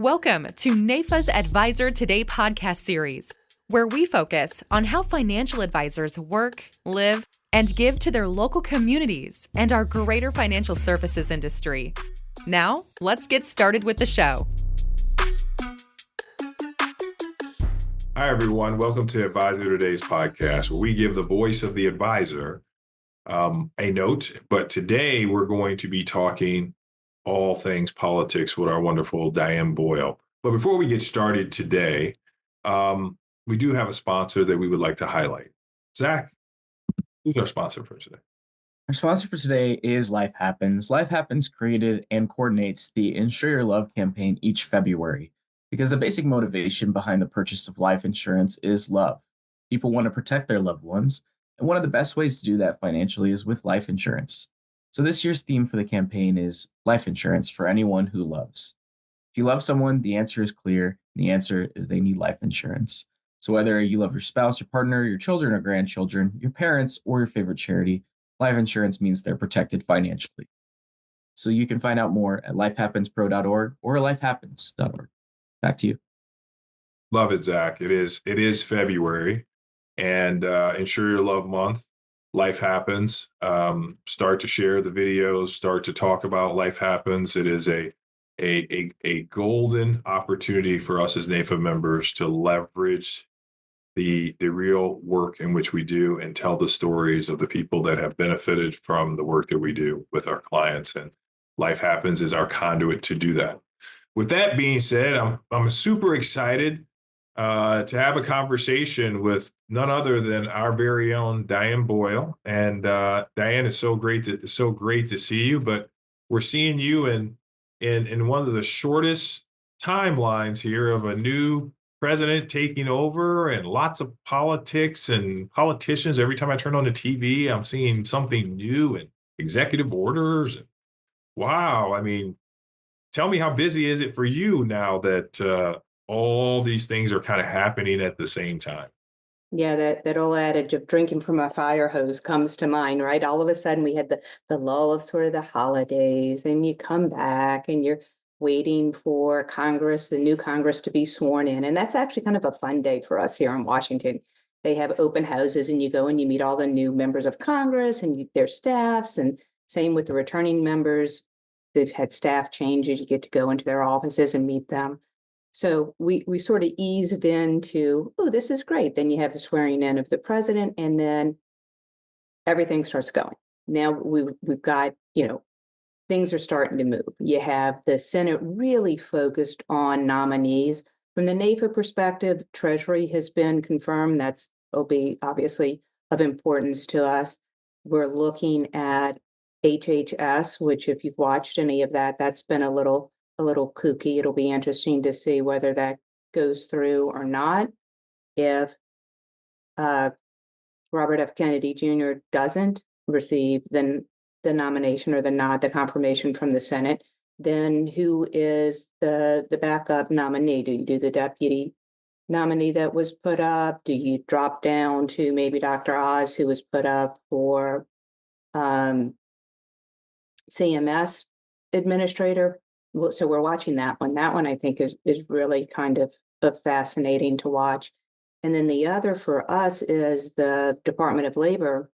Welcome to NAIFA's Advisor Today podcast series, where we focus on how financial advisors work, live, and give to their local communities and our greater financial services industry. Now, let's get started with the show. Hi, everyone. Welcome to Advisor Today's podcast, where we give the voice of the advisor a note. But today we're going to be talking all things politics with our wonderful Diane Boyle. But before we get started today, we do have a sponsor that we would like to highlight. Zach, who's our sponsor for today? Our sponsor for today is Life Happens. Life Happens created and coordinates the Insure Your Love campaign each February because the basic motivation behind the purchase of life insurance is love. People want to protect their loved ones, and one of the best ways to do that financially is with life insurance. So this year's theme for the campaign is life insurance for anyone who loves. If you love someone, the answer is clear. The answer is they need life insurance. So whether you love your spouse, your partner, your children or grandchildren, your parents, or your favorite charity, life insurance means they're protected financially. So you can find out more at lifehappenspro.org or lifehappens.org. Back to you. Love it, Zach. It is February and Insure Your Love Month. Life Happens. Start to share the videos, start to talk about Life Happens. It is a golden opportunity for us as NAIFA members to leverage the real work in which we do and tell the stories of the people that have benefited from the work that we do with our clients. And Life Happens is our conduit to do that. With that being said, I'm super excited to have a conversation with none other than our very own Diane Boyle. And Diane, it's so great to see you. But we're seeing you in one of the shortest timelines here of a new president taking over, and lots of politics and politicians. Every time I turn on the TV, I'm seeing something new and executive orders. And wow, I mean, tell me, how busy is it for you now that all these things are kind of happening at the same time? Yeah, that old adage of drinking from a fire hose comes to mind, right? All of a sudden we had the lull of sort of the holidays, and you come back and you're waiting for Congress, the new Congress, to be sworn in. And that's actually kind of a fun day for us here in Washington. They have open houses and you go and you meet all the new members of Congress and their staffs, and same with the returning members. They've had staff changes. You get to go into their offices and meet them. So we sort of eased into, oh, this is great. Then you have the swearing in of the president, and then everything starts going. Now we've got, things are starting to move. You have the Senate really focused on nominees. From the NAIFA perspective, Treasury has been confirmed. Will be obviously of importance to us. We're looking at HHS, which, if you've watched any of that, that's been a little kooky. It'll be interesting to see whether that goes through or not. If Robert F. Kennedy Jr. doesn't receive the nomination or the confirmation from the Senate, then who is the backup nominee? Do you do the deputy nominee that was put up? Do you drop down to maybe Dr. Oz, who was put up for CMS administrator? So we're watching that one. That one I think is really kind of fascinating to watch. And then the other for us is the Department of Labor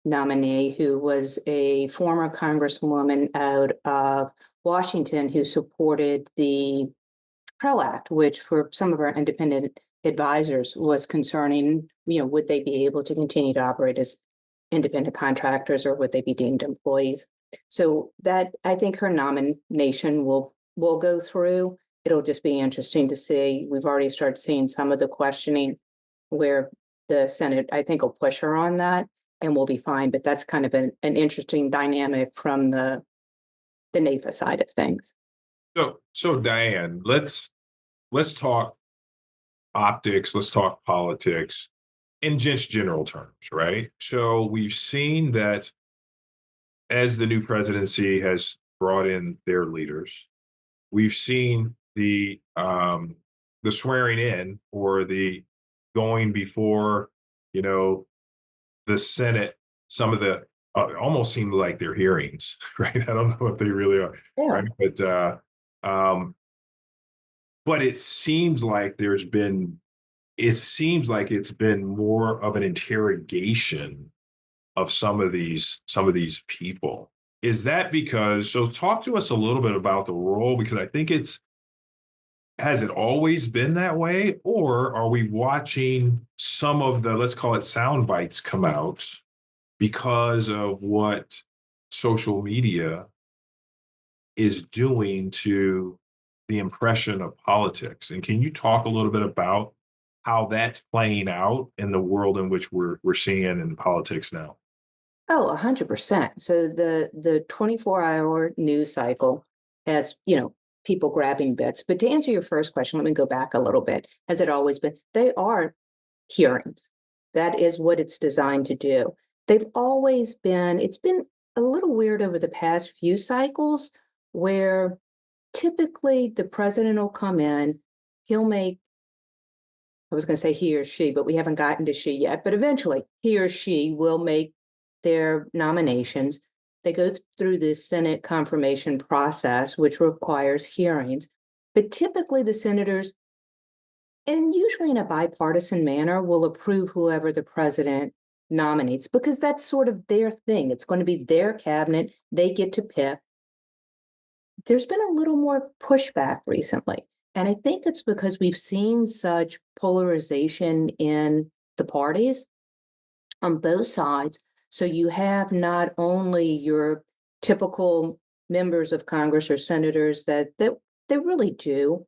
nominee, who was a former congresswoman out of Washington who supported the PRO Act, which for some of our independent advisors was concerning, would they be able to continue to operate as independent contractors, or would they be deemed employees? So that, I think her nomination will go through. It'll just be interesting to see. We've already started seeing some of the questioning where the Senate, I think, will push her on that, and we'll be fine. But that's kind of an interesting dynamic from the NAIFA side of things. So Diane, let's talk optics. Let's talk politics in just general terms, right? So we've seen that as the new presidency has brought in their leaders, we've seen the swearing in, or the going before, the Senate. Some of the almost seem like they're hearings, right? I don't know if they really are, Yeah. right? But But it seems like it's been more of an interrogation of some of these people. Is that because, so talk to us a little bit about the role, because I think has it always been that way, or are we watching some of the, let's call it, sound bites come out because of what social media is doing to the impression of politics? And can you talk a little bit about how that's playing out in the world in which we're seeing in politics now? Oh, 100%. So the 24-hour news cycle has, people grabbing bits. But to answer your first question, let me go back a little bit. Has it always been? They are hearings. That is what it's designed to do. They've always been, it's been a little weird over the past few cycles where typically the president will come in, he'll make, I was going to say he or she, but we haven't gotten to she yet, but eventually he or she will make their nominations. They go through the Senate confirmation process, which requires hearings. But typically the senators, and usually in a bipartisan manner, will approve whoever the president nominates, because that's sort of their thing. It's going to be their cabinet. They get to pick. There's been a little more pushback recently. And I think it's because we've seen such polarization in the parties on both sides. So you have not only your typical members of Congress or senators that they really do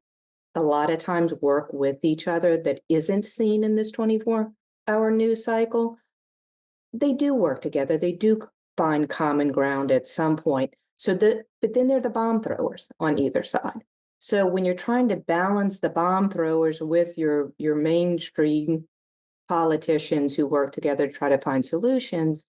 a lot of times work with each other, that isn't seen in this 24-hour news cycle. They do work together. They do find common ground at some point. But then they're the bomb throwers on either side. So when you're trying to balance the bomb throwers with your mainstream politicians who work together to try to find solutions,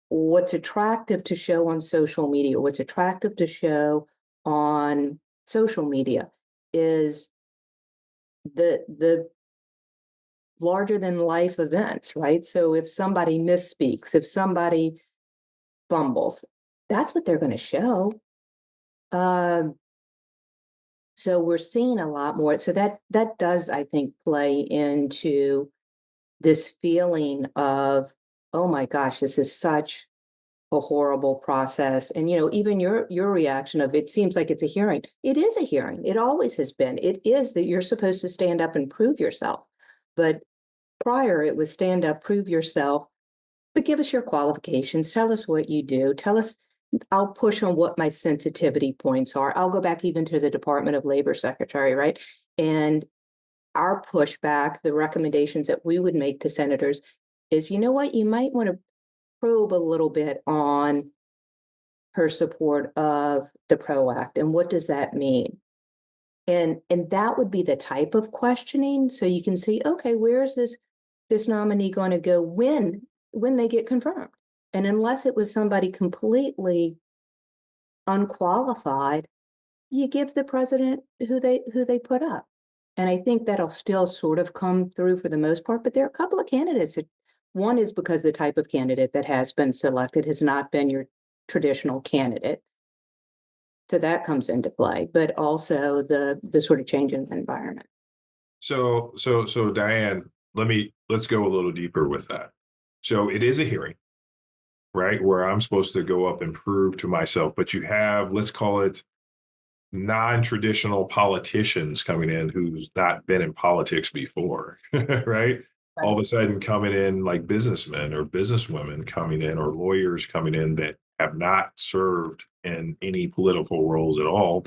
what's attractive to show on social media, what's attractive to show on social media is the larger than life events, right? So if somebody misspeaks, if somebody fumbles, that's what they're going to show. So we're seeing a lot more. So that does, I think, play into this feeling of, oh my gosh, this is such a horrible process. And even your reaction of, it seems like it's a hearing. It is a hearing. It always has been. It is that you're supposed to stand up and prove yourself. But prior, it was stand up, prove yourself, but give us your qualifications. Tell us what you do. Tell us, I'll push on what my sensitivity points are. I'll go back even to the Department of Labor Secretary, right? And our pushback, the recommendations that we would make to senators is, you know what, you might want to probe a little bit on her support of the PRO Act. And what does that mean? And that would be the type of questioning. So you can see, okay, where is this nominee going to go when they get confirmed? And unless it was somebody completely unqualified, you give the president who they put up. And I think that'll still sort of come through for the most part. But there are a couple of candidates. One is because the type of candidate that has been selected has not been your traditional candidate. So that comes into play, but also the sort of change in the environment. So Diane, let's go a little deeper with that. So it is a hearing, right, where I'm supposed to go up and prove to myself, but you have, let's call it, non-traditional politicians coming in who's not been in politics before, right? All of a sudden coming in like businessmen or businesswomen coming in, or lawyers coming in that have not served in any political roles at all.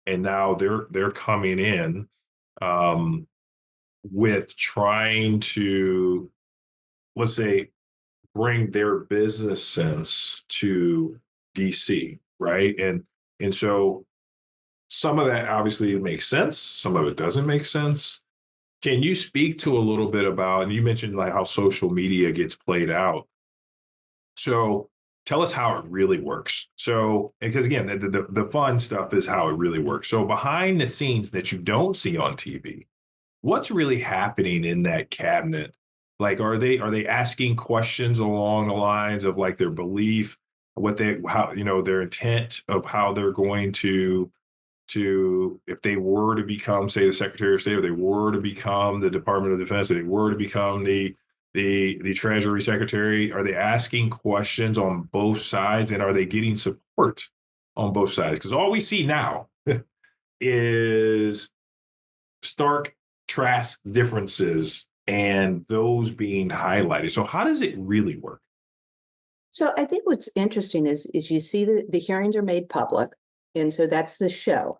And now they're coming in with trying to, let's say, bring their business sense to DC, right? And so some of that obviously makes sense, some of it doesn't make sense. Can you speak to a little bit about, and you mentioned like how social media gets played out. So tell us how it really works. So, because again, the fun stuff is how it really works. So behind the scenes that you don't see on TV, what's really happening in that cabinet? Like, are they asking questions along the lines of like their belief, their intent of how they're going to to, if they were to become, say, the Secretary of State, or they were to become the Department of Defense, or they were to become the Treasury Secretary, are they asking questions on both sides, and are they getting support on both sides? Because all we see now is stark trash differences and those being highlighted. So how does it really work? So I think what's interesting is you see the hearings are made public, and so that's the show.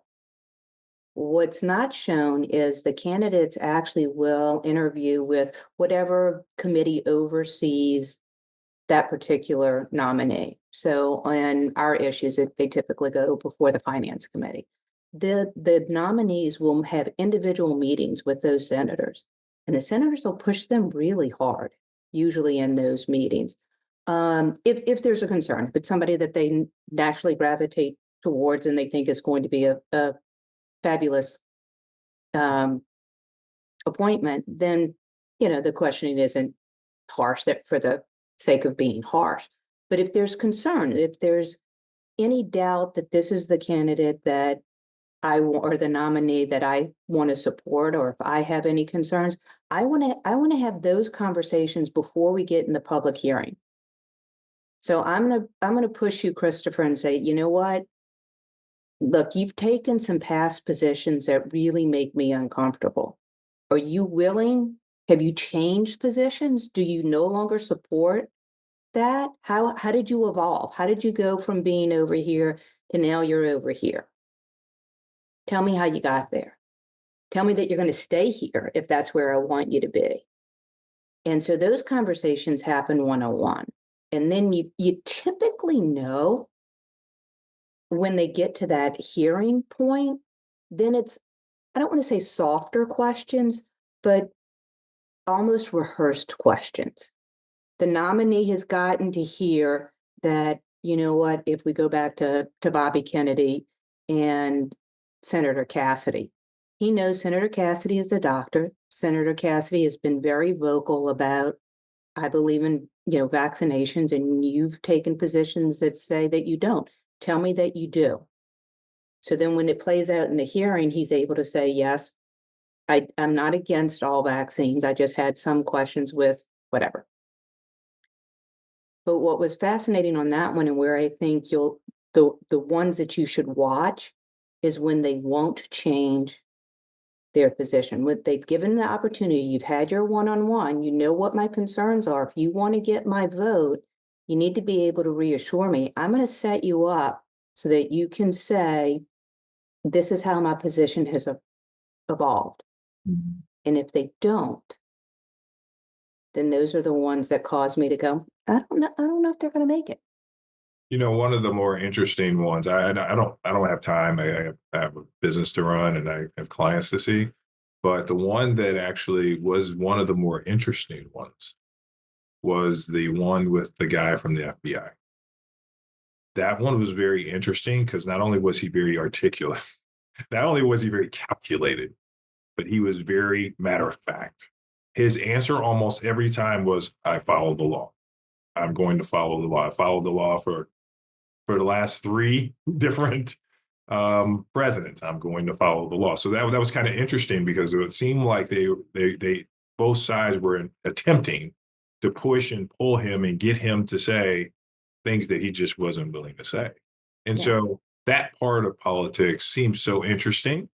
What's not shown is the candidates actually will interview with whatever committee oversees that particular nominee. So on our issues, they typically go before the Finance Committee. The nominees will have individual meetings with those senators, and the senators will push them really hard, usually in those meetings. If there's a concern, if it's somebody that they naturally gravitate towards and they think is going to be a fabulous appointment, then, the questioning isn't harsh that for the sake of being harsh. But if there's concern, if there's any doubt that this is the candidate that or the nominee that I want to support, or if I have any concerns, I want to have those conversations before we get in the public hearing. So I'm gonna push you, Christopher, and say, you know what? Look, you've taken some past positions that really make me uncomfortable. Are you willing? Have you changed positions? Do you no longer support that? How did you evolve? How did you go from being over here to now you're over here? Tell me how you got there. Tell me that you're going to stay here if that's where I want you to be. And so those conversations happen one-on-one. And then you typically know when they get to that hearing point, then it's, I don't want to say softer questions, but almost rehearsed questions. The nominee has gotten to hear that, you know what, if we go back to Bobby Kennedy and Senator Cassidy, he knows Senator Cassidy is the doctor. Senator Cassidy has been very vocal about, I believe in, vaccinations, and you've taken positions that say that you don't. Tell me that you do. So then when it plays out in the hearing, he's able to say, yes, I'm not against all vaccines. I just had some questions with whatever. But what was fascinating on that one, and where I think the ones that you should watch, is when they won't change their position. When they've given the opportunity, you've had your one-on-one, you know what my concerns are. If you want to get my vote, you need to be able to reassure me. I'm going to set you up so that you can say, this is how my position has evolved. Mm-hmm. And if they don't, then those are the ones that cause me to go, I don't know if they're going to make it. One of the more interesting ones, I don't have time. I have a business to run and I have clients to see. But the one that actually was one of the more interesting ones was the one with the guy from the FBI. That one was very interesting because not only was he very articulate, not only was he very calculated, but he was very matter of fact. His answer almost every time was, I follow the law. I'm going to follow the law. I followed the law for the last 3 different presidents. I'm going to follow the law. So that was kind of interesting because it seemed like they both sides were attempting to push and pull him and get him to say things that he just wasn't willing to say. And so that part of politics seems so interesting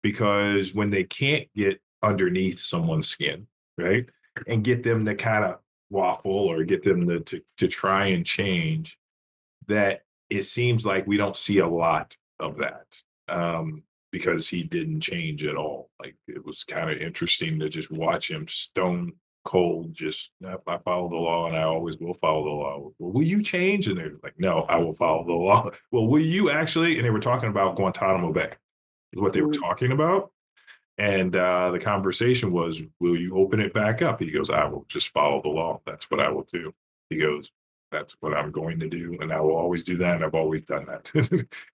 because when they can't get underneath someone's skin, right, and get them to kind of waffle or get them to try and change, that it seems like we don't see a lot of that because he didn't change at all. Like, it was kind of interesting to just watch him stone cold, just, I follow the law and I always will follow the law. Well, will you change? And they're like, no, I will follow the law. Well, will you actually? And they were talking about Guantanamo Bay, is what they were talking about. And the conversation was, will you open it back up? He goes, I will just follow the law. That's what I will do. He goes, that's what I'm going to do. And I will always do that. And I've always done that.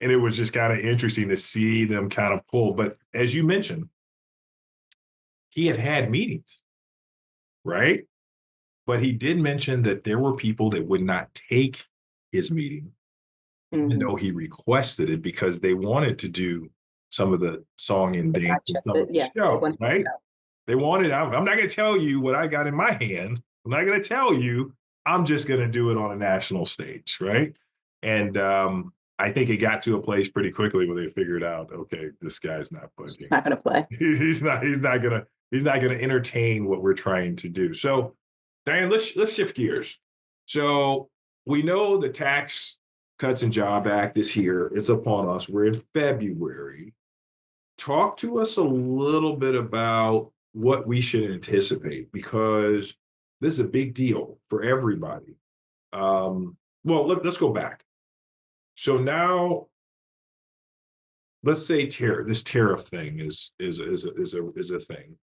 And it was just kind of interesting to see them kind of pull. But as you mentioned, he had meetings, right? But he did mention that there were people that would not take his meeting, even though he requested it, because they wanted to do some of the song and dance and some of the Yeah, they show, want- right? They wanted, I'm not going to tell you what I got in my hand. I'm not going to tell you. I'm just going to do it on a national stage, right? And I think it got to a place pretty quickly where they figured out, okay, this guy's not budging. It's not going to play. He's not gonna entertain what we're trying to do. So, Diane, let's shift gears. So we know the Tax Cuts and Job Act is here. It's upon us. We're in February. Talk to us a little bit about what we should anticipate, because this is a big deal for everybody. Let's go back. So now, let's say this tariff thing is a thing.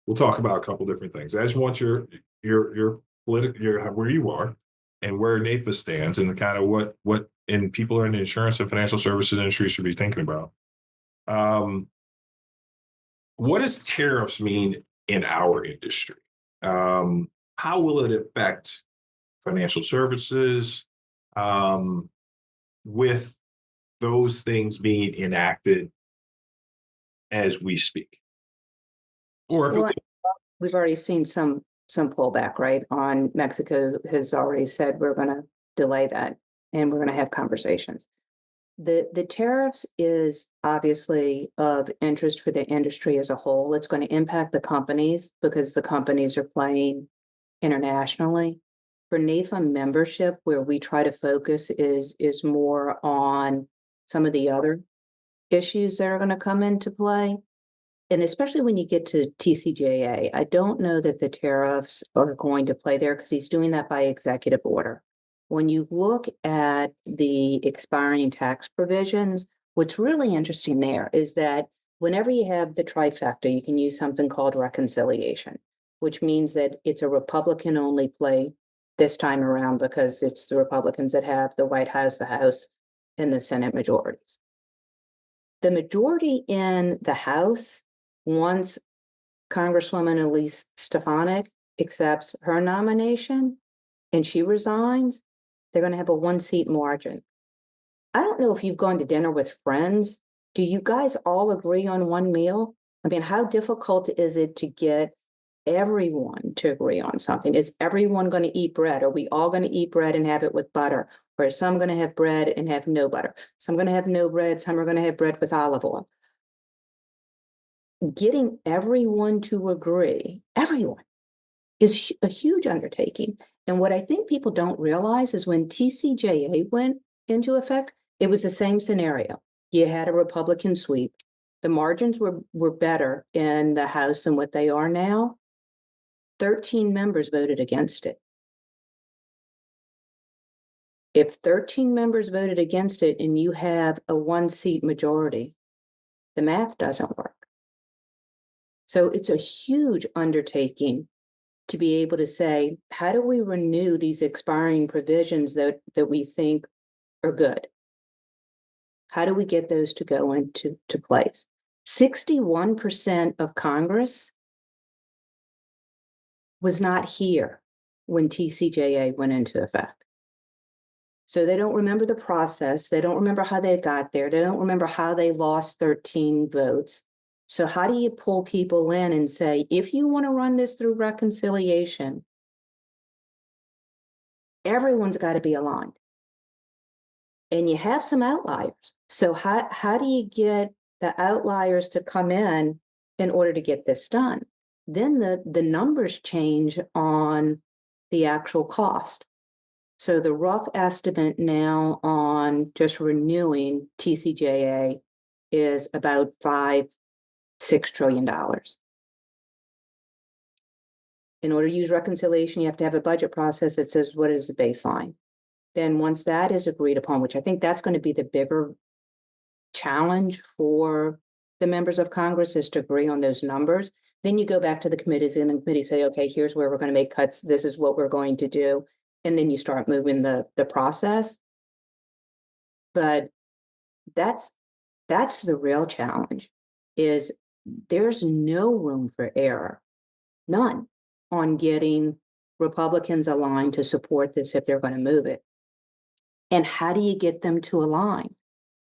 We'll talk about a couple different things. I just want your where you are and where NAIFA stands, and kind of what and people in the insurance and financial services industry should be thinking about. What does tariffs mean in our industry? How will it affect financial services with those things being enacted as we speak? Or if Well, we've already seen some pullback, right? On Mexico has already said we're going to delay that, and we're going to have conversations. The tariffs is obviously of interest for the industry as a whole. It's going to impact the companies because the companies are playing internationally. For NAIFA membership, where we try to focus is more on some of the other issues that are going to come into play. And especially when you get to TCJA, I don't know that the tariffs are going to play there because he's doing that by executive order. When you look at the expiring tax provisions, what's really interesting there is that whenever you have the trifecta, you can use something called reconciliation, which means that it's a Republican-only play this time around because it's the Republicans that have the White House, the House, and the Senate majorities. The majority in the House, once Congresswoman Elise Stefanik accepts her nomination and she resigns, they're going to have a 1-seat margin. I don't know if you've gone to dinner with friends. Do you guys all agree on one meal? I mean, how difficult is it to get everyone to agree on something? Is everyone going to eat bread? Are we all going to eat bread and have it with butter? Or is some going to have bread and have no butter? Some going to have no bread. Some are going to have bread with olive oil. Getting everyone to agree, everyone, is a huge undertaking. And what I think people don't realize is when TCJA went into effect, it was the same scenario. You had a Republican sweep. The margins were better in the House than what they are now. 13 members voted against it. If 13 members voted against it and you have a 1-seat majority, the math doesn't work. So it's a huge undertaking to be able to say, how do we renew these expiring provisions that we think are good? How do we get those to go into place? 61% of Congress was not here when TCJA went into effect. So they don't remember the process. They don't remember how they got there. They don't remember how they lost 13 votes. So how do you pull people in and say, if you want to run this through reconciliation, everyone's got to be aligned? And you have some outliers. So how do you get the outliers to come in order to get this done? Then the numbers change on the actual cost. So the rough estimate now on just renewing TCJA is about $5-6 trillion. In order to use reconciliation, you have to have a budget process that says what is the baseline. Then once that is agreed upon, which I think that's going to be the bigger challenge for the members of Congress, is to agree on those numbers. Then you go back to the committees and the committees say, okay, here's where we're going to make cuts. This is what we're going to do. And then you start moving the process. But that's the real challenge, is there's no room for error, none, on getting Republicans aligned to support this if they're going to move it. And how do you get them to align?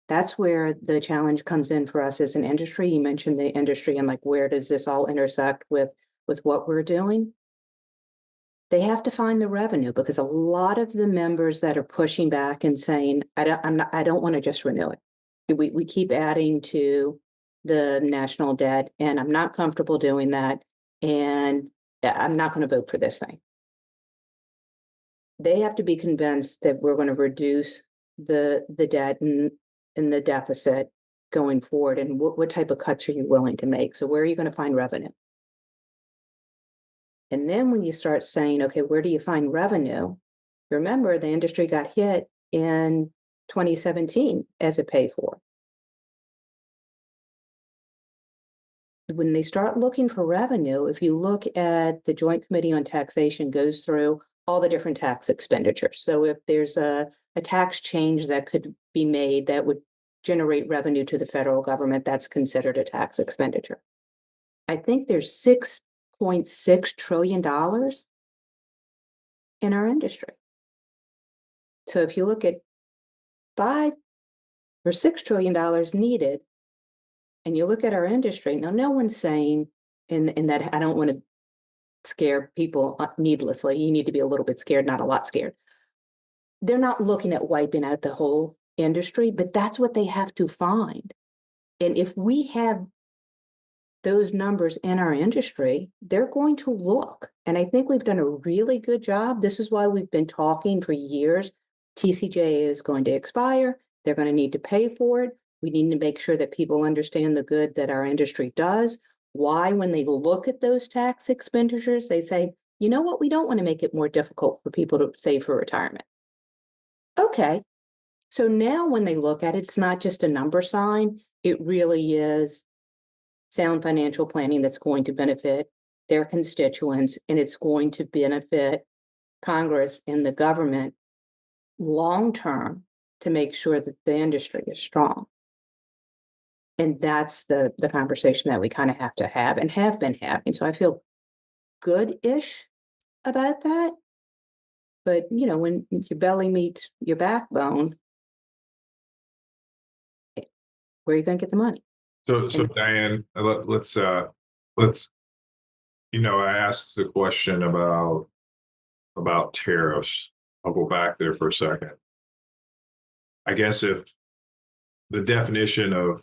That's where the challenge comes in for us as an industry. You mentioned the industry and like, where does this all intersect with what we're doing? They have to find the revenue, because a lot of the members that are pushing back and saying, I don't want to just renew it. We keep adding to the national debt, and I'm not comfortable doing that. And I'm not going to vote for this thing. They have to be convinced that we're going to reduce the debt and the deficit going forward. And what type of cuts are you willing to make? So where are you going to find revenue? And then when you start saying, okay, where do you find revenue? Remember, the industry got hit in 2017 as a pay for. When they start looking for revenue, if you look at the Joint Committee on Taxation goes through all the different tax expenditures. So if there's a tax change that could be made that would generate revenue to the federal government, that's considered a tax expenditure. I think there's $6.6 trillion in our industry. So if you look at $5 or $6 trillion needed, and you look at our industry, now no one's saying in that, I don't want to scare people needlessly. You need to be a little bit scared, not a lot scared. They're not looking at wiping out the whole industry, but that's what they have to find. And if we have those numbers in our industry, they're going to look. And I think we've done a really good job. This is why we've been talking for years. TCJA is going to expire. They're going to need to pay for it. We need to make sure that people understand the good that our industry does. Why, when they look at those tax expenditures, they say, you know what, we don't want to make it more difficult for people to save for retirement. Okay. So now when they look at it, it's not just a number sign. It really is sound financial planning that's going to benefit their constituents, and it's going to benefit Congress and the government long term to make sure that the industry is strong. And that's the conversation that we kind of have to have and have been having. So I feel good-ish about that. But, you know, when your belly meets your backbone, where are you going to get the money? So Diane, let's I asked the question about tariffs. I'll go back there for a second. I guess if the definition of,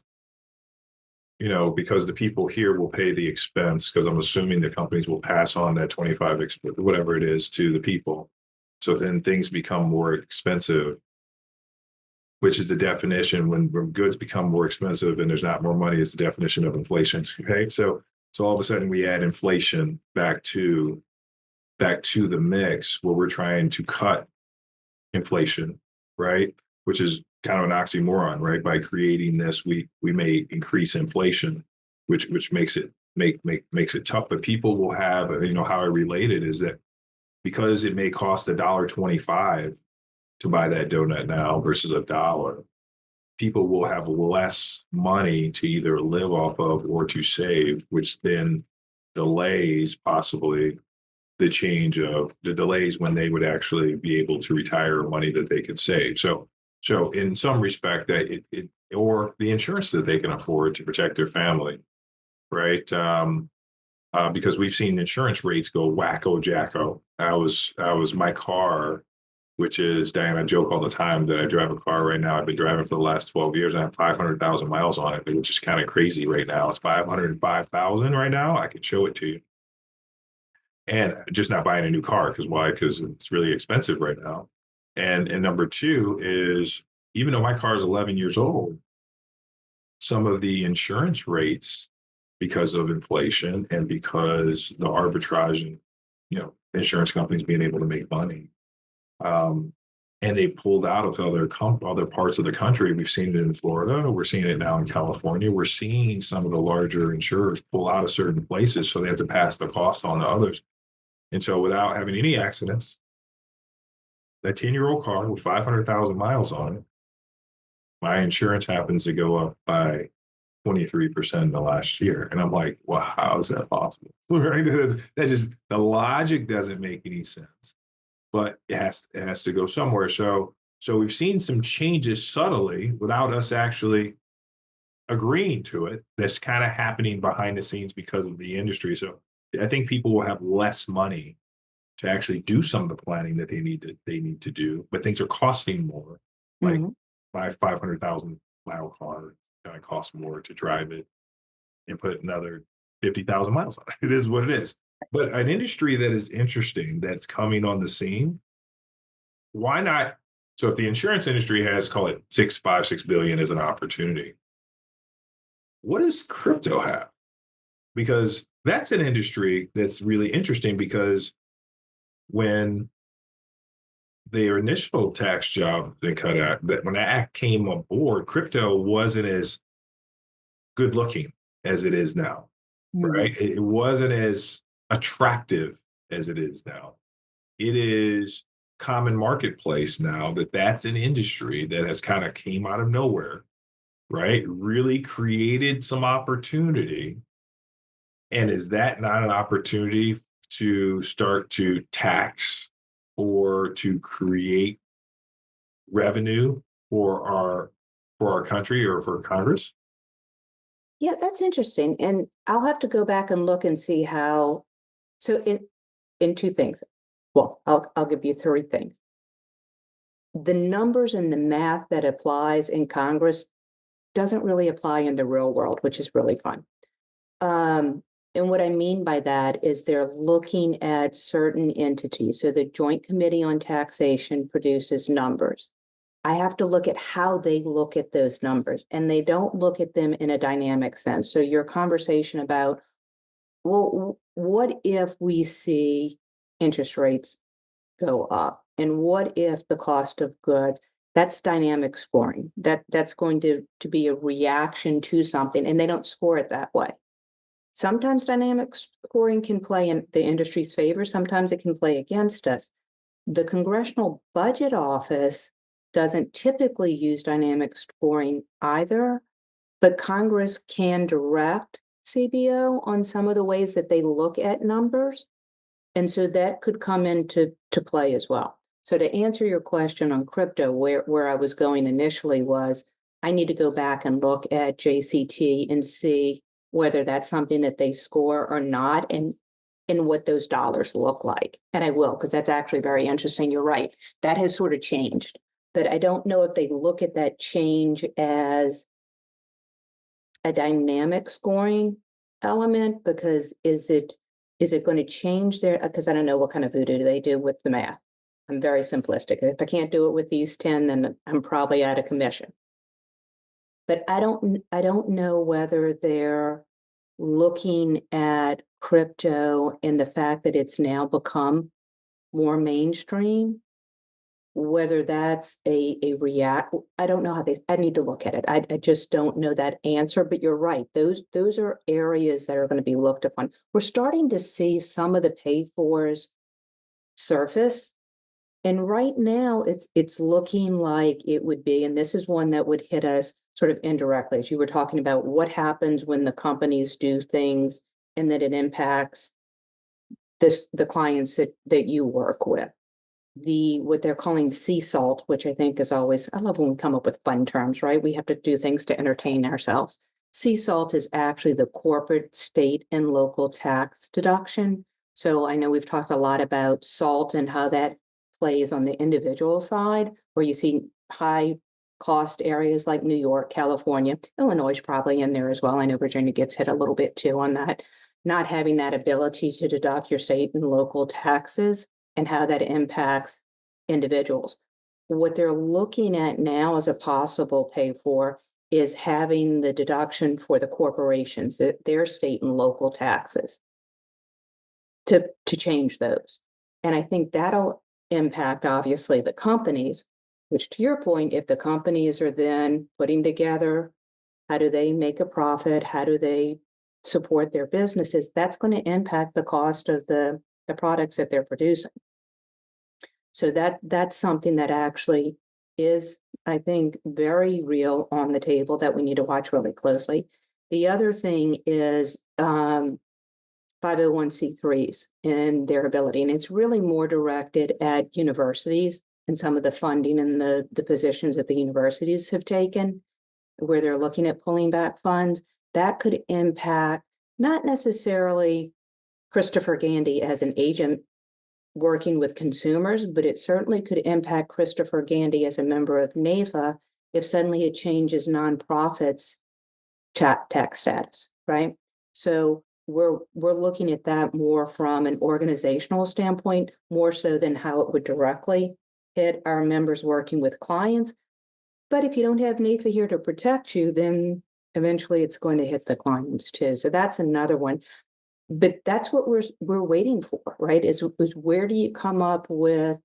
because the people here will pay the expense, because I'm assuming the companies will pass on that 25, whatever it is, to the people. So then things become more expensive, which is the definition when goods become more expensive and there's not more money, is the definition of inflation. Okay. So all of a sudden we add inflation back to the mix, where we're trying to cut inflation, right? Which is kind of an oxymoron, right? By creating this, we may increase inflation, which makes it makes it tough. But people will have, how I relate it is that because it may cost $1.25 to buy that donut now versus $1, people will have less money to either live off of or to save, which then delays possibly the delays when they would actually be able to retire money that they could save. So in some respect, that it or the insurance that they can afford to protect their family, right? Because we've seen insurance rates go wacko jacko. I was my car, which is, Diane, I joke all the time that I drive a car right now. I've been driving for the last 12 years. I have 500,000 miles on it, which is kind of crazy right now. It's 505,000 right now. I could show it to you. And just not buying a new car. Because why? Because it's really expensive right now. And number two is, even though my car is 11 years old, some of the insurance rates, because of inflation and because the arbitrage and, insurance companies being able to make money, and they pulled out of other parts of the country. We've seen it in Florida. We're seeing it now in California. We're seeing some of the larger insurers pull out of certain places, so they have to pass the cost on to others. And so without having any accidents, that 10-year-old car with 500,000 miles on it, my insurance happens to go up by 23% in the last year. And I'm like, well, how is that possible? Right? That just, the logic doesn't make any sense, but it has to go somewhere. So So we've seen some changes subtly without us actually agreeing to it. That's kind of happening behind the scenes because of the industry. So I think people will have less money to actually do some of the planning that they need to do, but things are costing more. Like Mhm. my 500,000-mile car is going to cost more to drive it and put another 50,000 miles on it. It is what it is. But an industry that is interesting that's coming on the scene, why not? So if the insurance industry has, call it 6 billion as an opportunity, what does crypto have? Because that's an industry that's really interesting because when their initial tax job they cut out, that when that act came aboard, crypto wasn't as good looking as it is now, Mhm. right? It wasn't as attractive as it is now. It is common marketplace now that that's an industry that has kind of came out of nowhere, right? Really created some opportunity. And is that not an opportunity to start to tax or to create revenue for our country or for Congress? Yeah, that's interesting. And I'll have to go back and look and see how. So in two things. Well, I'll give you three things. The numbers and the math that applies in Congress doesn't really apply in the real world, which is really fun. Um, and what I mean by that is they're looking at certain entities. So the Joint Committee on Taxation produces numbers. I have to look at how they look at those numbers, and they don't look at them in a dynamic sense. So your conversation about, well, what if we see interest rates go up? And what if the cost of goods, that's dynamic scoring. That's going to be a reaction to something, and they don't score it that way. Sometimes dynamic scoring can play in the industry's favor, sometimes it can play against us. The Congressional Budget Office doesn't typically use dynamic scoring either, but Congress can direct CBO on some of the ways that they look at numbers. And so that could come into play as well. So to answer your question on crypto, where I was going initially was I need to go back and look at JCT and see whether that's something that they score or not and what those dollars look like. And I will, because that's actually very interesting. You're right. That has sort of changed. But I don't know if they look at that change as a dynamic scoring element, because is it going to change their, because I don't know what kind of voodoo they do with the math. I'm very simplistic. If I can't do it with these 10, then I'm probably out of commission. But I don't know whether they're looking at crypto and the fact that it's now become more mainstream, whether that's a react. I don't know how I need to look at it. I just don't know that answer, but you're right. Those are areas that are going to be looked upon. We're starting to see some of the pay-fors surface. And right now it's looking like it would be, and this is one that would hit us sort of indirectly, as you were talking about what happens when the companies do things and that it impacts the clients that you work with. What they're calling sea salt, which I think is always, I love when we come up with fun terms, right? We have to do things to entertain ourselves. Sea salt is actually the corporate, state, and local tax deduction. So I know we've talked a lot about salt and how that plays on the individual side, where you see high cost areas like New York, California, Illinois is probably in there as well. I know Virginia gets hit a little bit too on that, not having that ability to deduct your state and local taxes and how that impacts individuals. What they're looking at now as a possible pay for is having the deduction for the corporations, their state and local taxes, to change those. And I think that'll impact obviously the companies, which to your point, if the companies are then putting together, how do they make a profit? How do they support their businesses? That's going to impact the cost of the products that they're producing. So that's something that actually is, I think, very real on the table that we need to watch really closely. The other thing is 501c3s and their ability, and it's really more directed at universities and some of the funding and the positions that the universities have taken, where they're looking at pulling back funds, that could impact not necessarily Christopher Gandy as an agent working with consumers, but it certainly could impact Christopher Gandy as a member of NAIFA if suddenly it changes nonprofits tax status, right? So we're looking at that more from an organizational standpoint, more so than how it would directly hit our members working with clients. But if you don't have NAIFA here to protect you, then eventually it's going to hit the clients too. So that's another one. But that's what we're waiting for, right? Is where do you come up with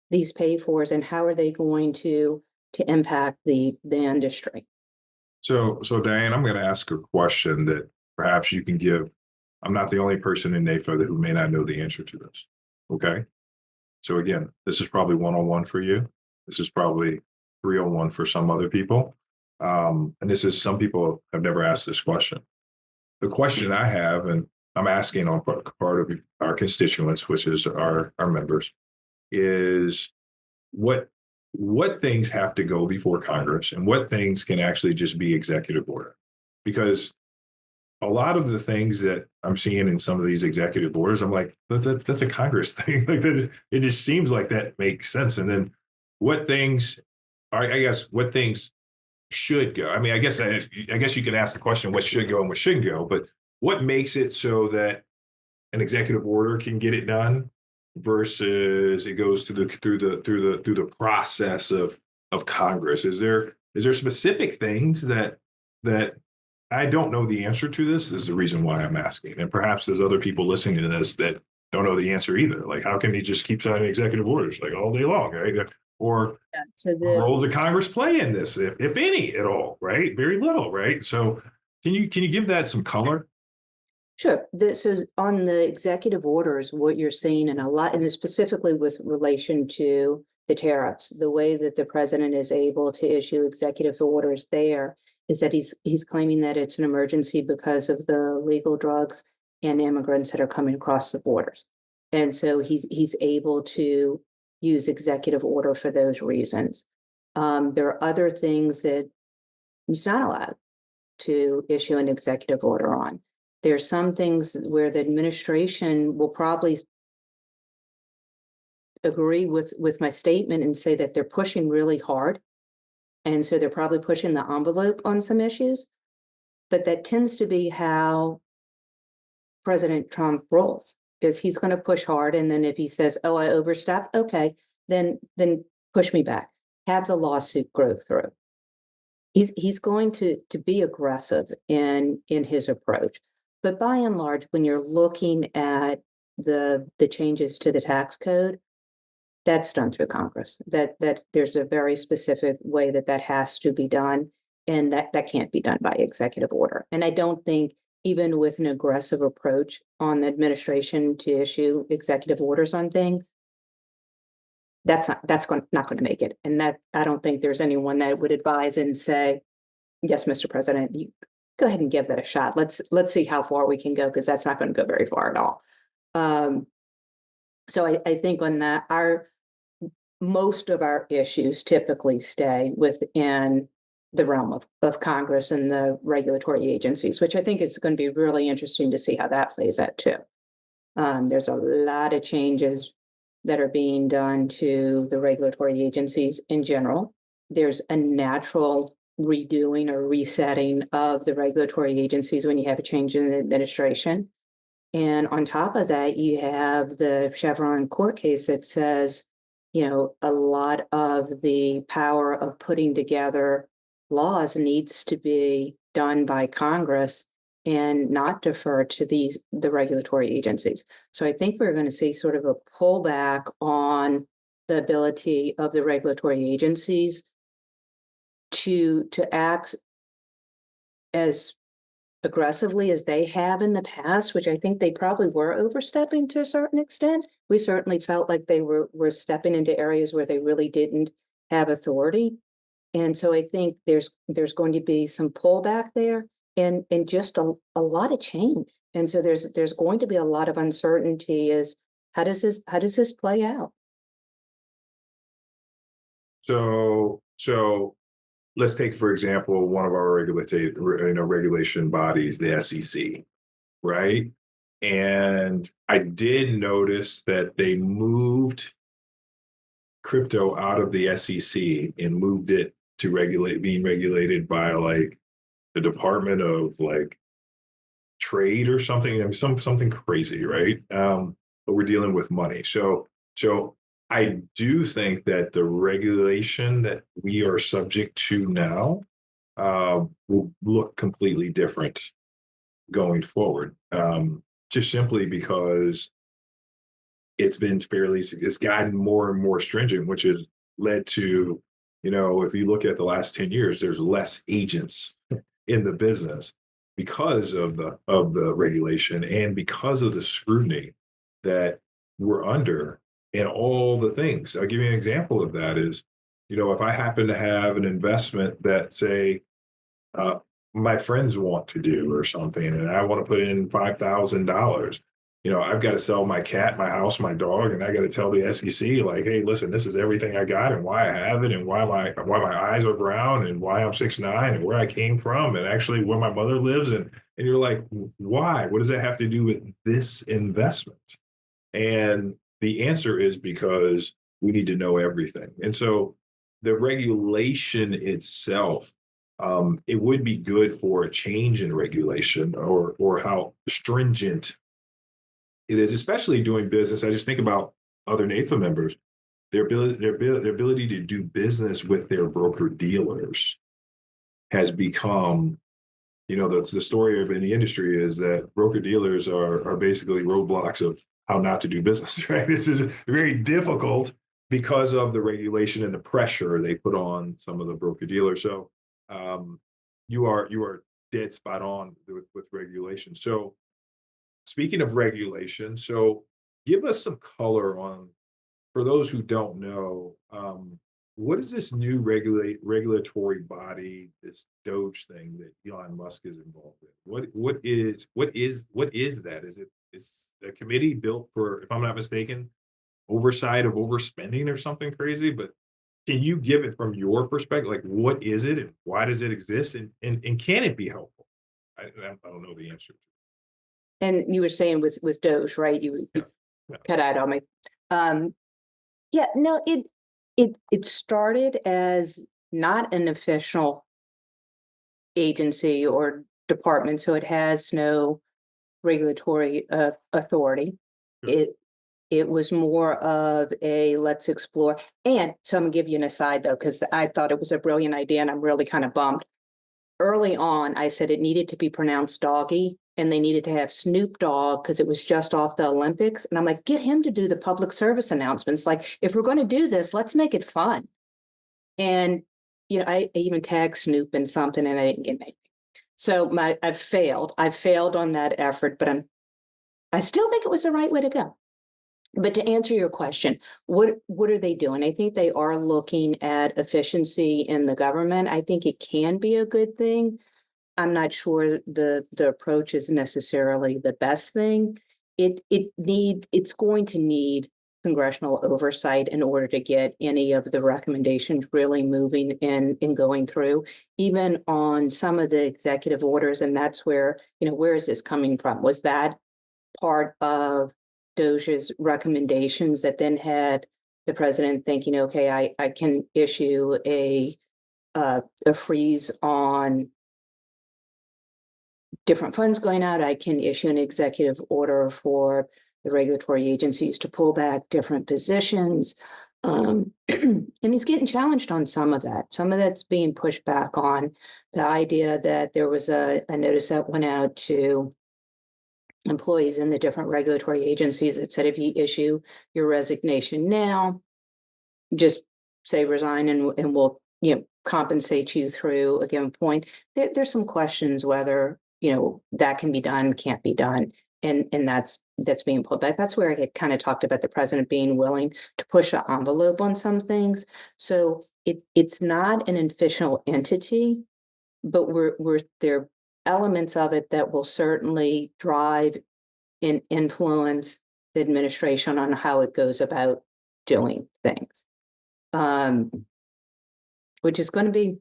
these pay-fors and how are they going to impact the industry? So Diane, I'm going to ask a question that perhaps you can give. I'm not the only person in NAIFA who may not know the answer to this. Okay. So again, this is probably 101 for you. This is probably 301 for some other people. And this is, some people have never asked this question. The question I have, and I'm asking on part of our constituents, which is our members, is what things have to go before Congress and what things can actually just be executive order? Because a lot of the things that I'm seeing in some of these executive orders, I'm like, that's a Congress thing. Like that, it just seems like that makes sense. And then what things what things should go? I mean, I guess you could ask the question, what should go and what shouldn't go, but what makes it so that an executive order can get it done versus it goes through the process of Congress? Is there specific things that I don't know the answer to? This is the reason why I'm asking. And perhaps there's other people listening to this that don't know the answer either. Like, how can he just keep signing executive orders like all day long, right? Or what role does Congress play in this, if any at all, right? Very little, right? So can you give that some color? Sure. So on the executive orders, what you're seeing and a lot, and specifically with relation to the tariffs, the way that the president is able to issue executive orders there is that he's claiming that it's an emergency because of the legal drugs and immigrants that are coming across the borders. And so he's able to use executive order for those reasons. There are other things that he's not allowed to issue an executive order on. There are some things where the administration will probably agree with my statement and say that they're pushing really hard. And so they're probably pushing the envelope on some issues. But that tends to be how President Trump rolls, is he's going to push hard. And then if he says, oh, I overstepped, okay, then push me back. Have the lawsuit go through. He's going to be aggressive in his approach. But by and large, when you're looking at the changes to the tax code, that's done through Congress. That there's a very specific way that has to be done, and that can't be done by executive order. And I don't think even with an aggressive approach on the administration to issue executive orders on things, that's not going to make it. And that I don't think there's anyone that would advise and say, yes, Mr. President, you go ahead and give that a shot. Let's see how far we can go, because that's not going to go very far at all. So I think on that, most of our issues typically stay within the realm of Congress and the regulatory agencies, which I think is going to be really interesting to see how that plays out too. There's a lot of changes that are being done to the regulatory agencies in general. There's a natural redoing or resetting of the regulatory agencies when you have a change in the administration. And on top of that, you have the Chevron court case that says, a lot of the power of putting together laws needs to be done by Congress and not defer to the regulatory agencies. So I think we're going to see sort of a pullback on the ability of the regulatory agencies to act as aggressively as they have in the past, which I think they probably were overstepping to a certain extent. We certainly felt like they were stepping into areas where they really didn't have authority. And so I think there's going to be some pullback there and just a lot of change. And so there's going to be a lot of uncertainty as how does this play out? So let's take, for example, one of our regulation bodies, the SEC, right? And I did notice that they moved crypto out of the SEC and moved it to being regulated by like the Department of like Trade or something. I mean, something crazy, right? But we're dealing with money. So I do think that the regulation that we are subject to now will look completely different going forward. Just simply because it's gotten more and more stringent, which has led to, if you look at the last 10 years, there's less agents in the business because of the regulation and because of the scrutiny that we're under and all the things. I'll give you an example of that is, if I happen to have an investment that say uh, my friends want to do or something, and I want to put in $5,000. I've got to sell my cat, my house, my dog, and I got to tell the SEC, like, hey, listen, this is everything I got and why I have it and why my eyes are brown and why I'm 6'9" and where I came from and actually where my mother lives. And you're like, why? What does that have to do with this investment? And the answer is because we need to know everything. And so the regulation itself, it would be good for a change in regulation or how stringent it is, especially doing business. I just think about other NAIFA members, their ability to do business with their broker dealers has become, the story in the industry is that broker dealers are basically roadblocks of how not to do business, right? This is very difficult because of the regulation and the pressure they put on some of the broker dealers. So you are dead spot on with regulation. So speaking of regulation, so give us some color on, for those who don't know, what is this new regulatory body, this Doge thing that Elon Musk is involved in? What is that? Is a committee built for, if I'm not mistaken, oversight of overspending or something crazy? But can you give it from your perspective? Like, what is it and why does it exist? And can it be helpful? I don't know the answer. And you were saying with Doge, right? You Yeah. Yeah. cut out on me. Yeah, no, it started as not an official agency or department, so it has no regulatory authority. Sure. It was more of a let's explore. And so I'm gonna give you an aside though, because I thought it was a brilliant idea and I'm really kind of bummed. Early on, I said it needed to be pronounced doggy and they needed to have Snoop Dogg because it was just off the Olympics. And I'm like, get him to do the public service announcements. Like, if we're going to do this, let's make it fun. And, I even tagged Snoop in something and I didn't get anything. So I've failed. I've failed on that effort, but I still think it was the right way to go. But to answer your question, what are they doing? I think they are looking at efficiency in the government. I think it can be a good thing. I'm not sure the approach is necessarily the best thing. It's going to need congressional oversight in order to get any of the recommendations really moving and going through, even on some of the executive orders. And that's where, where is this coming from? Was that part of Doge's recommendations that then had the president thinking, okay, I can issue a freeze on different funds going out. I can issue an executive order for the regulatory agencies to pull back different positions. And he's getting challenged on some of that. Some of that's being pushed back on. The idea that there was a notice that went out to employees in the different regulatory agencies that said, if you issue your resignation now, just say resign and we'll, compensate you through a given point. There's some questions whether, that can be done, can't be done. And that's being pulled back. That's where I had kind of talked about the president being willing to push the envelope on some things. So it's not an official entity, but there are elements of it that will certainly drive and influence the administration on how it goes about doing things. which is going to be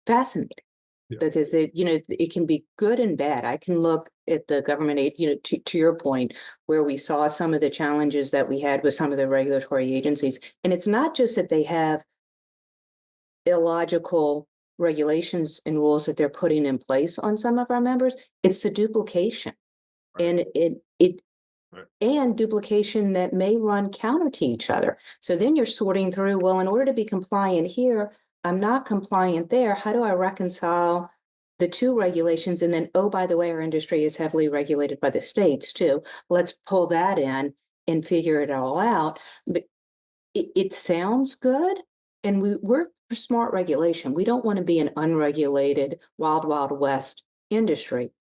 fascinating. Yeah. Because it can be good and bad. I can look at the government aid, to your point, where we saw some of the challenges that we had with some of the regulatory agencies. And it's not just that they have illogical regulations and rules that they're putting in place on some of our members, it's the duplication. Right. And and duplication that may run counter to each other. So then you're sorting through, well, in order to be compliant here, I'm not compliant there. How do I reconcile the two regulations? And then, oh, by the way, our industry is heavily regulated by the states too. Let's pull that in and figure it all out. But it sounds good. And we're for smart regulation. We don't want to be an unregulated, wild, wild west industry.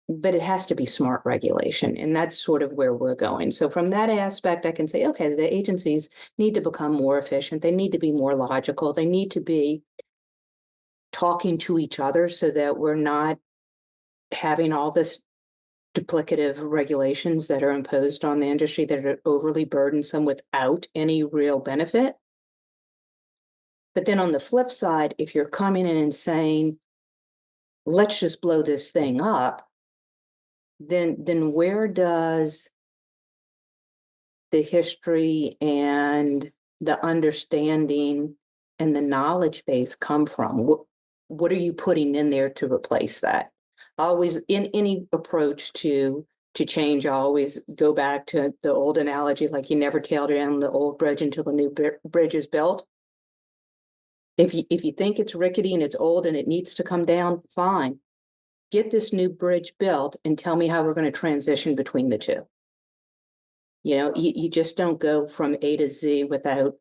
But it has to be smart regulation. And that's sort of where we're going. So from that aspect, I can say, okay, the agencies need to become more efficient. They need to be more logical. They need to be talking to each other so that we're not having all this duplicative regulations that are imposed on the industry that are overly burdensome without any real benefit. But then on the flip side, if you're coming in and saying, let's just blow this thing up, then where does the history and the understanding and the knowledge base come from? What are you putting in there to replace that? Always in any approach to change, I always go back to the old analogy, like you never tail down the old bridge until the new bridge is built. If you think it's rickety and it's old and it needs to come down, fine. Get this new bridge built and tell me how we're going to transition between the two. You just don't go from A to Z without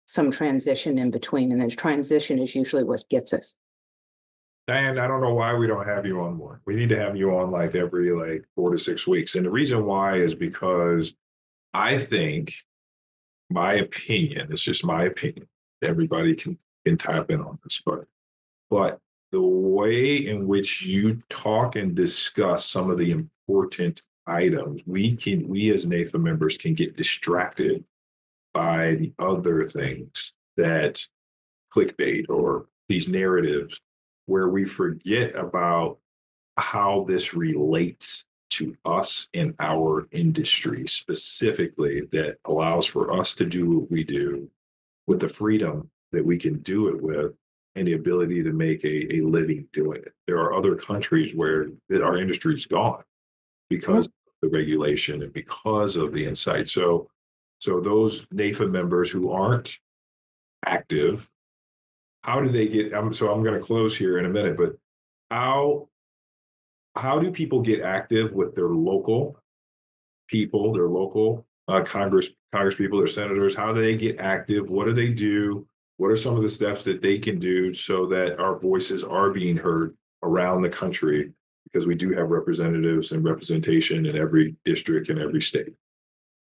some transition in between. And then transition is usually what gets us. Diane, I don't know why we don't have you on more. We need to have you on every 4 to 6 weeks. And the reason why is because I think, my opinion, it's just my opinion. Everybody can tap in on this, but the way in which you talk and discuss some of the important items, we as NAIFA members can get distracted by the other things that clickbait or these narratives where we forget about how this relates to us and our industry specifically, that allows for us to do what we do with the freedom that we can do it with and the ability to make a living doing it. There are other countries where our industry is gone because of the regulation and because of the insight. So those NAIFA members who aren't active, how do they get, so I'm going to close here in a minute, but how do people get active with their local people, their local Congress people, their senators? How do they get active? What do they do? What are some of the steps that they can do so that our voices are being heard around the country? Because we do have representatives and representation in every district and every state.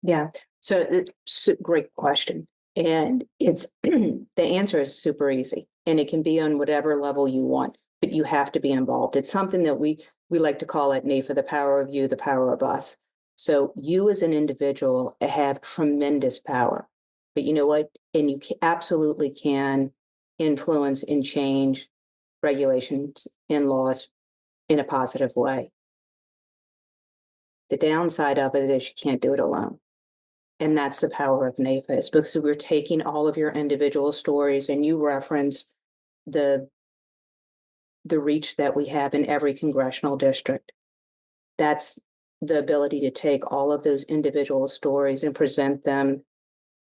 Yeah, so it's a great question. And it's the answer is super easy, and it can be on whatever level you want, but you have to be involved. It's something that we like to call at NAIFA, the power of you, the power of us. So you as an individual have tremendous power, but you know what? And you absolutely can influence and change regulations and laws in a positive way. The downside of it is you can't do it alone. And that's the power of NAIFA, is because we're taking all of your individual stories, and you referenced the reach that we have in every congressional district. That's the ability to take all of those individual stories and present them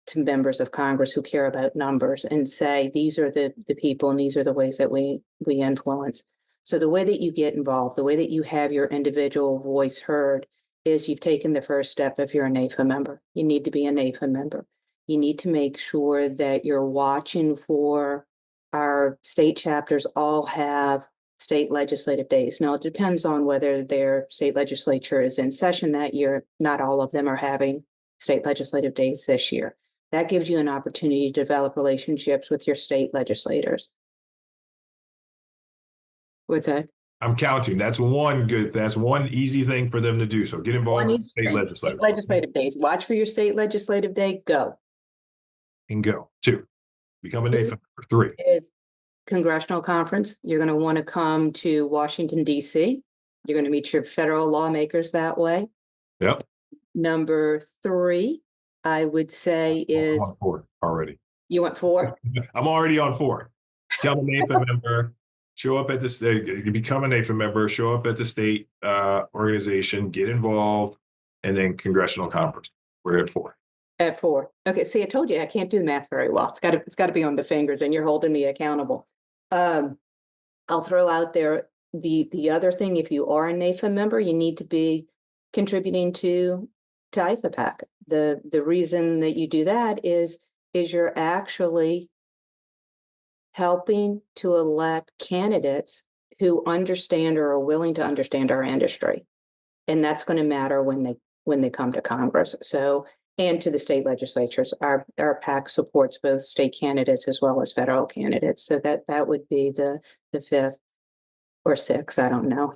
to members of Congress who care about numbers and say, these are the people and these are the ways that we influence. So the way that you get involved, the way that you have your individual voice heard, is you've taken the first step if you're a NAIFA member. You need to be a NAIFA member. You need to make sure that you're watching for our state chapters all have state legislative days. Now, it depends on whether their state legislature is in session that year. Not all of them are having state legislative days this year. That gives you an opportunity to develop relationships with your state legislators. What's that? I'm counting. That's one easy thing for them to do. So get involved in state legislative. Legislative days. Watch for your state legislative day. Go. And go. 2. Become a NAIFA member. 3. Is congressional conference. You're going to want to come to Washington, D.C. You're going to meet your federal lawmakers that way. Yep. Number 3, I would say I'm is on 4 already. you went 4? I'm already on 4. Become a NAIFA member. Show up at the state. You become a NAIFA member. Show up at the state organization. Get involved, and then congressional conference. We're at 4. At 4. Okay. See, I told you I can't do math very well. It's got to be on the fingers, and you're holding me accountable. I'll throw out there the other thing. If you are a NAIFA member, you need to be contributing to IFA PAC. The reason that you do that is you're actually helping to elect candidates who understand or are willing to understand our industry, and that's going to matter when they come to Congress. So, and to the state legislatures, our PAC supports both state candidates as well as federal candidates. So that would be the 5th or 6th. I don't know.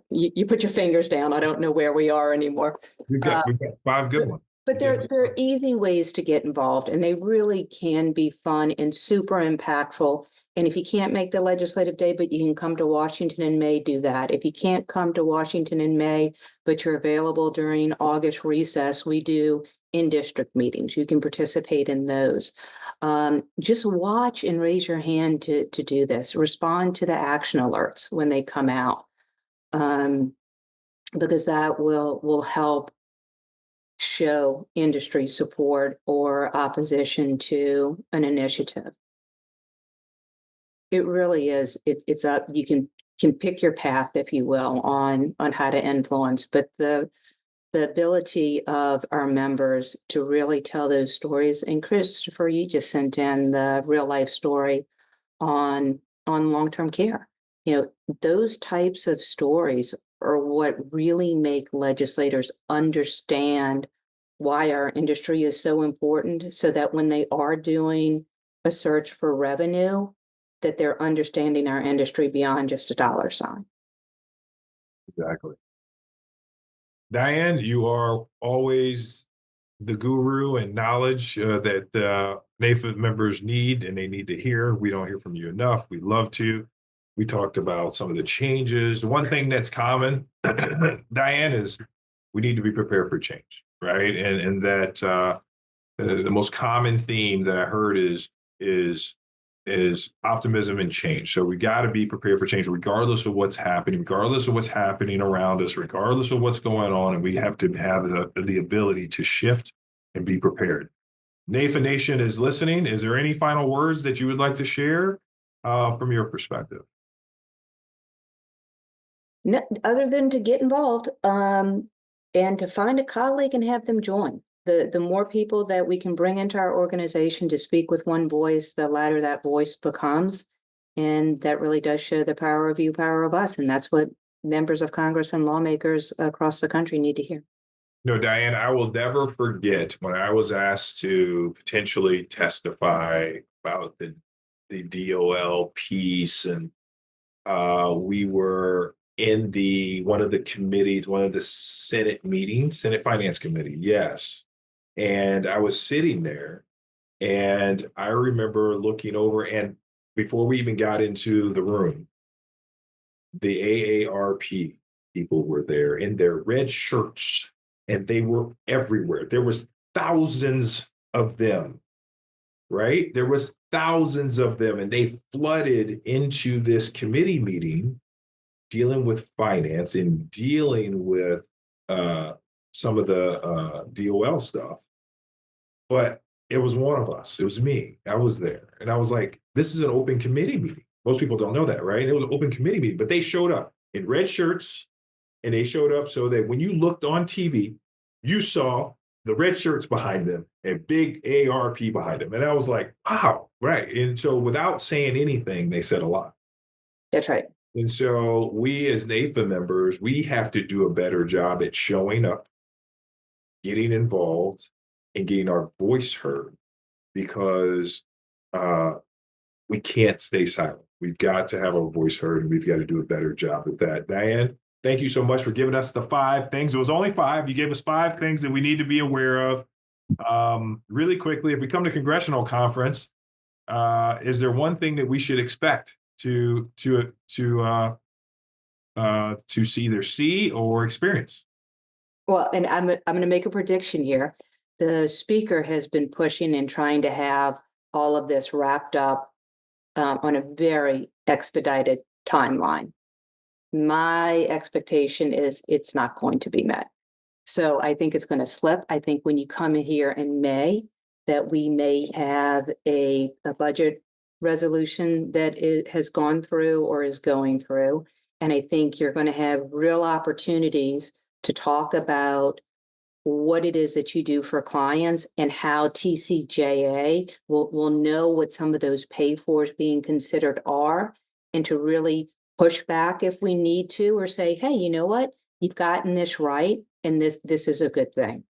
You put your fingers down. I don't know where we are anymore. We've got 5 good ones. But there are easy ways to get involved, and they really can be fun and super impactful. And if you can't make the legislative day, but you can come to Washington in May, do that. If you can't come to Washington in May, but you're available during August recess, we do in-district meetings. You can participate in those. Just watch and raise your hand to do this. Respond to the action alerts when they come out, because that will help show industry support or opposition to an initiative. It really is. It's up. You can pick your path, if you will, on how to influence, but the ability of our members to really tell those stories. And Christopher, you just sent in the real life story on long-term care. Those types of stories are what really make legislators understand why our industry is so important, so that when they are doing a search for revenue, that they're understanding our industry beyond just a dollar sign. Exactly. Diane, you are always the guru and knowledge that NAIFA members need, and they need to hear. We don't hear from you enough. We love to. We talked about some of the changes. One thing that's common, Diane, is we need to be prepared for change, right? And that the most common theme that I heard is optimism and change. So we got to be prepared for change, regardless of what's happening, around us, regardless of what's going on, and we have to have the ability to shift and be prepared. NAIFA Nation is listening. Is there any final words that you would like to share from your perspective? No, other than to get involved and to find a colleague and have them join. The more people that we can bring into our organization to speak with one voice, the louder that voice becomes. And that really does show the power of you, power of us. And that's what members of Congress and lawmakers across the country need to hear. No, Diane, I will never forget when I was asked to potentially testify about the DOL piece, and we were in one of the committees, one of the Senate meetings, Senate Finance Committee, yes. And I was sitting there, and I remember looking over, and before we even got into the room, the AARP people were there in their red shirts, and they were everywhere. There was thousands of them, right? There was thousands of them, and they flooded into this committee meeting dealing with finance and dealing with some of the DOL stuff. But it was one of us. It was me. I was there. And I was like, this is an open committee meeting. Most people don't know that, right? And it was an open committee meeting, but they showed up in red shirts, and they showed up so that when you looked on TV, you saw the red shirts behind them and big AARP behind them. And I was like, wow, right. And so without saying anything, they said a lot. That's right. And so we as NAIFA members, we have to do a better job at showing up, getting involved, and getting our voice heard, because we can't stay silent. We've got to have our voice heard, and we've got to do a better job at that. Diane, thank you so much for giving us the 5 things. It was only 5. You gave us 5 things that we need to be aware of. Really quickly, if we come to congressional conference, is there one thing that we should expect to either see or experience? Well, and I'm going to make a prediction here. The speaker has been pushing and trying to have all of this wrapped up on a very expedited timeline. My expectation is it's not going to be met. So I think it's going to slip. I think when you come in here in May, that we may have a budget resolution that has gone through or is going through. And I think you're going to have real opportunities to talk about what it is that you do for clients and how TCJA will know what some of those pay-fors being considered are, and to really push back if we need to, or say, hey, you know what? You've gotten this right, and this is a good thing.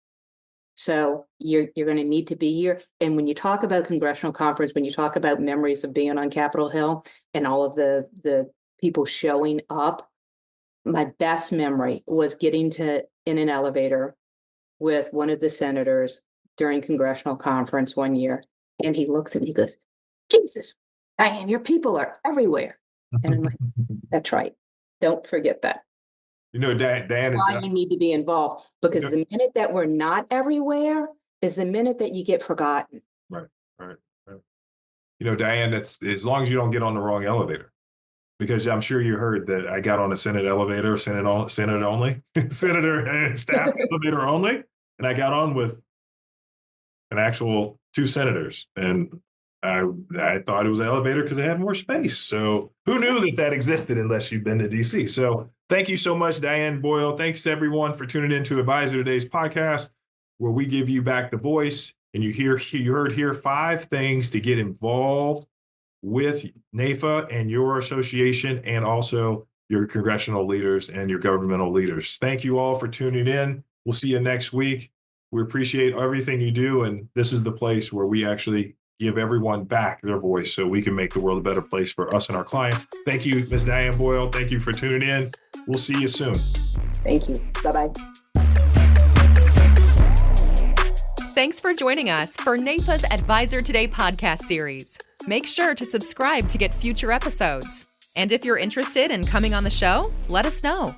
So you're going to need to be here. And when you talk about congressional conference, when you talk about memories of being on Capitol Hill and all of the people showing up, my best memory was getting in an elevator with one of the senators during congressional conference one year. And he looks at me, he goes, Jesus, Diane, your people are everywhere. And I'm like, that's right. Don't forget that. You know, Diane That's is why you need to be involved, because the minute that we're not everywhere is the minute that you get forgotten. right. You know, Diane, that's as long as you don't get on the wrong elevator, because I'm sure you heard that I got on a Senate elevator, Senate only, Senator and staff elevator only, and I got on with an actual 2 senators, and I thought it was an elevator because it had more space. So who knew that existed unless you've been to DC? So thank you so much, Diane Boyle. Thanks everyone for tuning in to Advisor Today's podcast, where we give you back the voice, and you heard here 5 things to get involved with NAIFA and your association, and also your congressional leaders and your governmental leaders. Thank you all for tuning in. We'll see you next week. We appreciate everything you do, and this is the place where we actually give everyone back their voice so we can make the world a better place for us and our clients. Thank you, Ms. Diane Boyle. Thank you for tuning in. We'll see you soon. Thank you. Bye-bye. Thanks for joining us for NAIFA's Advisor Today podcast series. Make sure to subscribe to get future episodes. And if you're interested in coming on the show, let us know.